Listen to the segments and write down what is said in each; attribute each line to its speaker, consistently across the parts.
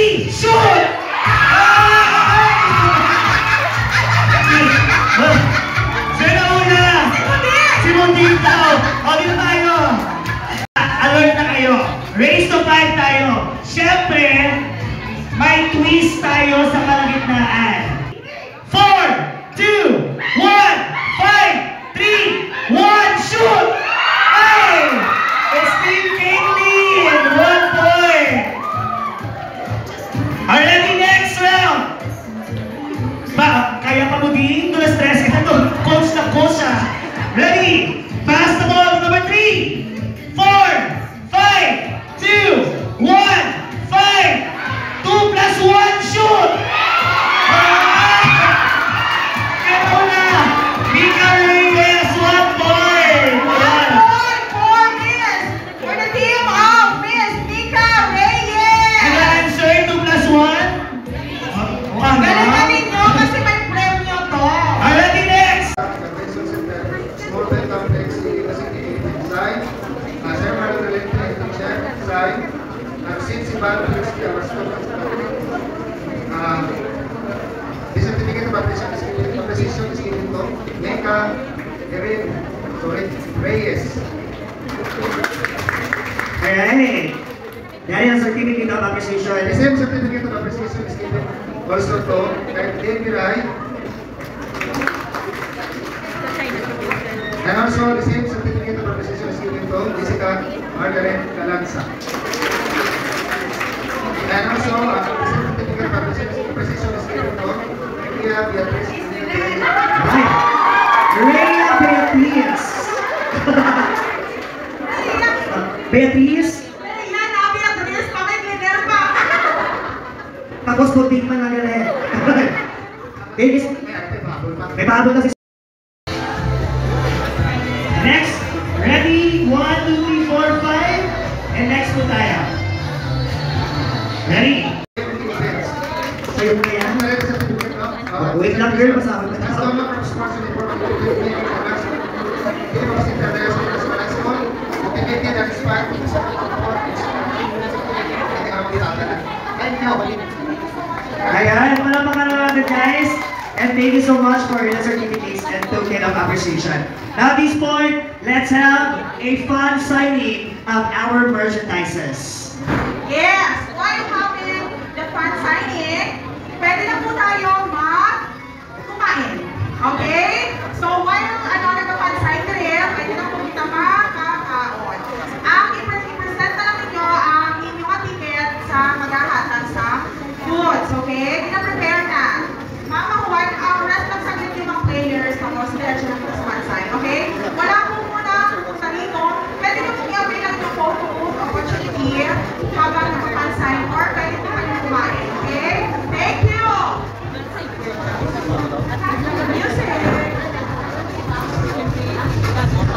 Speaker 1: Ready, shoot! Sino una? Si Mundin tao. O, dito tayo. Alert na kayo. Race to 5 tayo. Siyempre, may twist tayo sa kalagitnaan. 4, 2, 1, 5, 3, 1, shoot! Ay! It's Team Caitlyn! 1 point! Are ready next round? Ba, kaya pa mo din? Ito na stress ka ito. Coach na coach ah. Ready? Pass the ball, number 3, 4, 5, 2, 1, 5, 2 plus 1, shoot! Ito na! Mika Reyes, 1 point!
Speaker 2: 1 point for Miss! For the team of Miss Mika Reyes!
Speaker 1: Ano answer? 2 plus 1?
Speaker 2: Galing-galing nyo kasi may premyo to!
Speaker 1: Already next!
Speaker 3: Reyes.
Speaker 1: Alright. Yan ang certificate of appreciation.
Speaker 3: The same certificate of appreciation is given also to David Rai. And also the same certificate of appreciation is given to Jessica Margaret Galanza. And also the same certificate of appreciation is given to Rhea Beatriz.
Speaker 1: Rhea Beatriz. Beatriz.
Speaker 2: Yan, Beatriz, pakikiner pa!
Speaker 1: Tapos puting man na nila eh. Beatriz. May pahabol kasi. Next. Ready? 1, 2, 3, 4, 5. And next po tayo. Ready? Sa'yo na yan? Wait lang girl, masama ka. Ayan, malapakan natin guys. And thank you so much for your certificates and token of appreciation. Now at this point, let's have a fun signing of our merchandises.
Speaker 2: Yes! While having the fun signing, pwede na po tayo kumain. Okay? So while nag-fun signing, pwede na po kita makakaon. Ang i-present na lang ninyo ang inyong ticket sa maghahatag sa foods. Okay? Pina-prepare na. Mamakuha ang rest ng saglit limang players tapos diretso na po sa fun sign. Okay? Wala po muna sa rito. Pwede nyo pong i-avail lang yung photo booth opportunity habang nag-fun sign or pwede po kayo kumain. Okay? Thank you!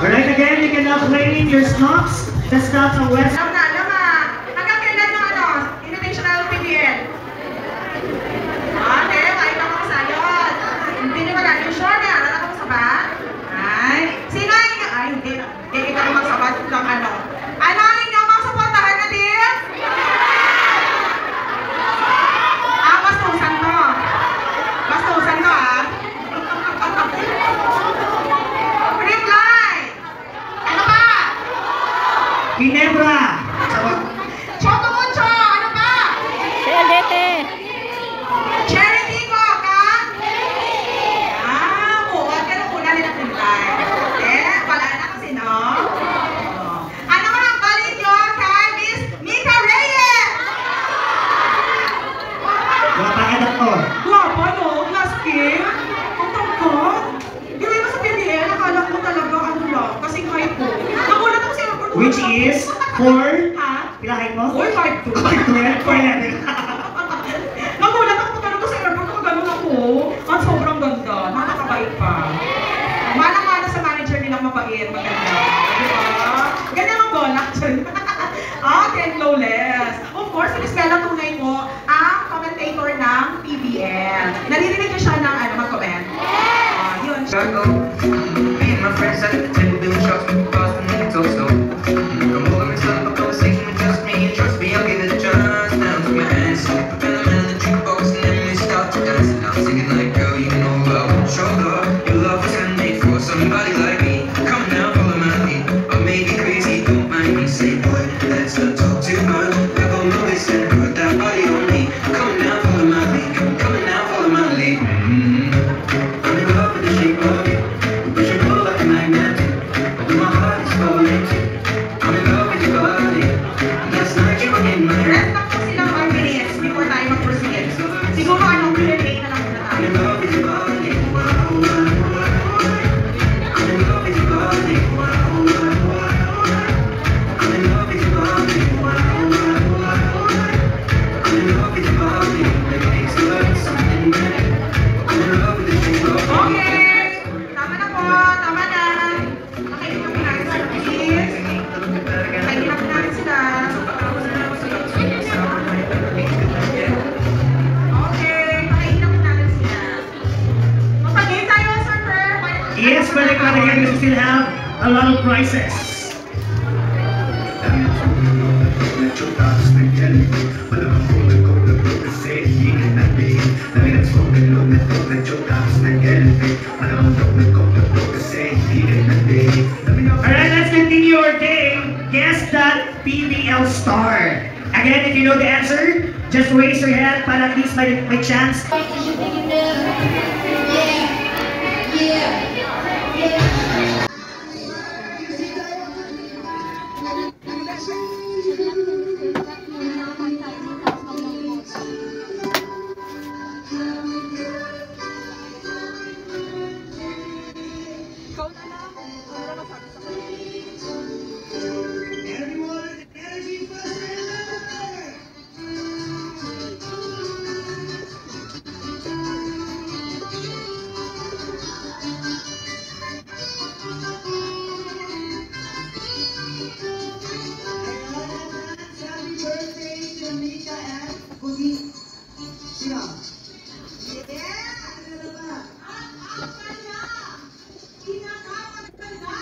Speaker 1: Alright, again, you can now claim your snacks. The snacks are West.
Speaker 2: Alam na. Hanggang kailan ng invitational PBL? Okay, makita ko sa yun. Hindi nyo ba yung sure na? Alam ko sa ba? Ay, sino ang inyo? Ay, hindi. Hindi ka magsabat lang ano. Ano ang inyo mga supportahan na din? Bastusan ko. Bastusan ko Green light. Ano ba?
Speaker 1: Ginebra.
Speaker 2: Choco Mucho. Ano ba? Cherry Tico, ka? Oo. Pero una nila green light. Wala na kasi, no? Ano man ang balik nyo kay Miss Mika Reyes?
Speaker 1: Wapakit ako.
Speaker 2: Guwapa, no? Last game? Ang tangkad? Hindi mo sa PBL, akala ko talaga ano lang, kasing height ko. Nagulat ako sa airport.
Speaker 1: Which is 4.
Speaker 2: Ha?
Speaker 1: Pila height mo?
Speaker 2: 4'5'2".
Speaker 1: 4'11".
Speaker 2: Nagulat ako talaga sa airport, nakaganon ako. Ang sobrang ganda, nakakabait pa. Manang-mana sa manager nilang mabait, maganda. Diba? Ganyan ang golak dyan. 10 flawless. Of course, si Miss Bella tunay mo ang commentator ng PBL. Naririnig niyo siya ng mag-comment? Yun.
Speaker 4: Me and my friends at the table doing shots with cars from the talk slow. Come over and start up a conversation with just me and trust me, I'll give it a chance. Now to my hands.
Speaker 1: on again because we still have a lot of prizes. Alright, let's continue our game. Guess that PBL star. Again, if you know the answer, just raise your hand para at least may chance.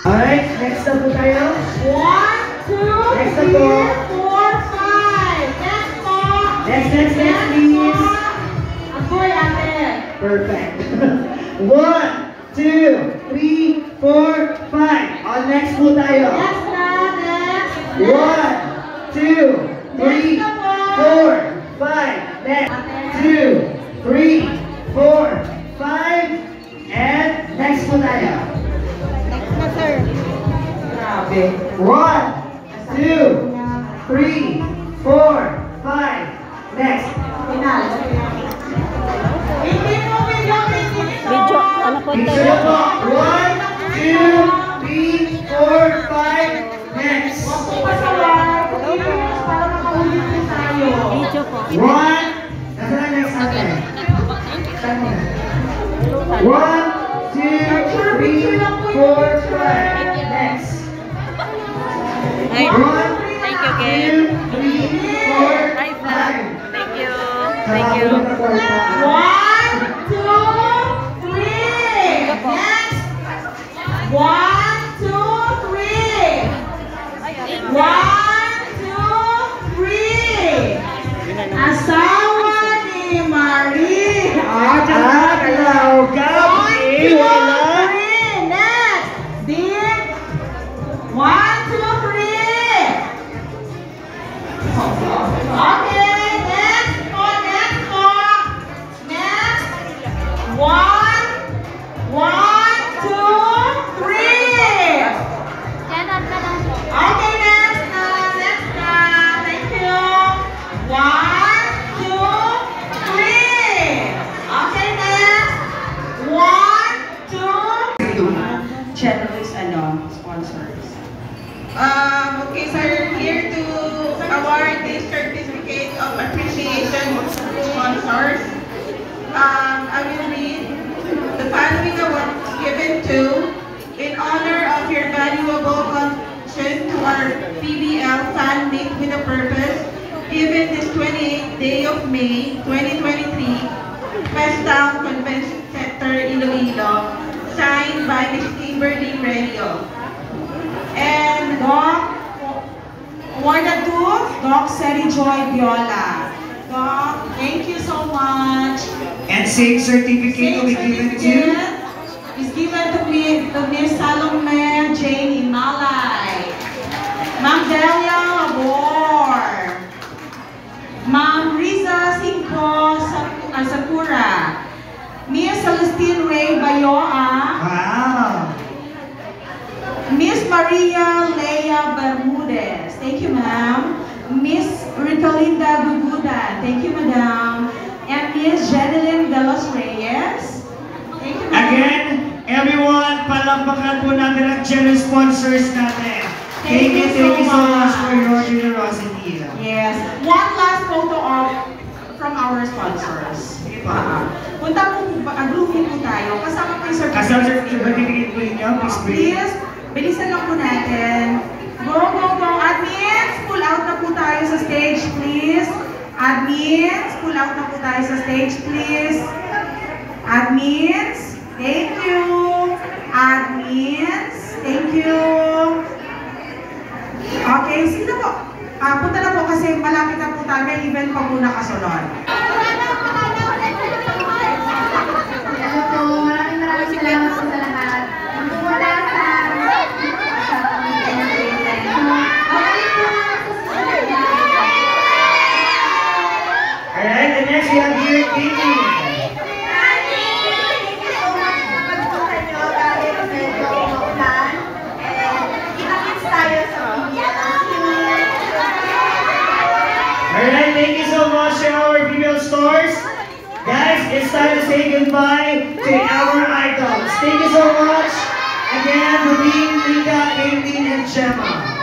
Speaker 1: Alright, next na po tayo.
Speaker 2: 1, 2,
Speaker 1: Next
Speaker 2: 3,
Speaker 1: na po.
Speaker 2: 4, 5. Next po.
Speaker 1: Next, please.
Speaker 2: Ako'y ate.
Speaker 1: Perfect. 1, 2, 3, 4, 5. On next po tayo.
Speaker 2: Next na, next.
Speaker 1: 1, 2, 3, 4, 5. Next. 2, 3, 4, 5. And next po tayo.
Speaker 2: Grabe.
Speaker 1: 1, 2, 3, 4, 5. Next.
Speaker 2: Final. Hindi mo video.
Speaker 5: Video, ano po ito?
Speaker 1: Picture po. 1, 2, 3, 4, 5. Next.
Speaker 2: Huwag po pasaway. Please, para makaulit din tayo.
Speaker 5: Video po.
Speaker 1: 1. Nasaan next natin? 1, 2, 3, 4, 5. Next.
Speaker 5: Ay,
Speaker 1: 1,
Speaker 5: thank you, Ken.
Speaker 1: 2, 3, 4,
Speaker 5: Hi, Flan.
Speaker 1: 5.
Speaker 5: Thank you. Thank you.
Speaker 2: 1, 2, 3. Next. 1, 2, 3. 1, 2, 3. Asawa ni Marie.
Speaker 1: Hello, Gabi. Wala.
Speaker 2: Next. Din. 1, 2, 3. Okay, next po, next po. Next. 1, 1, 2, 3. Okay, next na. Thank you. 1, 2, 3. Okay, next. 1, 2.
Speaker 6: Generous sponsors. Okay, so we're here to award this certificate of appreciation to sponsors. I will read the following awards given to in honor of your valuable contribution to our PBL Fan Meet with a Purpose, given this 28th day of May 2023, West Town Convention Center, Iloilo, signed by Ms. Kimberly Renio. And
Speaker 2: Doc, award na to Doc Seri Joy Viola. Doc, thank you so much.
Speaker 1: And same certificate will be given to
Speaker 2: is given to Miss Salome Jane Imalay, Ma'am Delia Labor, Ma'am Riza Cinco Sakura, Miss Celestine Ray Bayoa,
Speaker 1: wow.
Speaker 2: Miss Maria Leia Bermudez, thank you ma'am. Miss Ritalinda Guguda, thank you madam. And Miss Jeneline De Los Reyes, thank you ma'am.
Speaker 1: Again, everyone, palakpakan po natin ang generous sponsors natin. Thank you so much for your generosity.
Speaker 2: Yes. One last photo from our sponsors. Punta po, grouping po tayo. Kasama po yung certificate.
Speaker 1: Kasama certificate po ninyo, please bring.
Speaker 2: Please, bilisan lang po natin. Go, go, go. Admins, pull out na po tayo sa stage, please. Admins, pull out na po tayo sa stage, please. Admins, thank you. admins. Thank you. Okay, sino po? Punta na po kasi malapit na po tayo. May event pa muna kasunod.
Speaker 7: Hello po, maraming salamat po sa lahat. Pumunta sa
Speaker 1: Alright, and next we have here Katie. Alright, thank you so much to our female stars. Guys, it's time to say goodbye to our idols. Thank you so much again for being Mika, Aileen, and Gemma.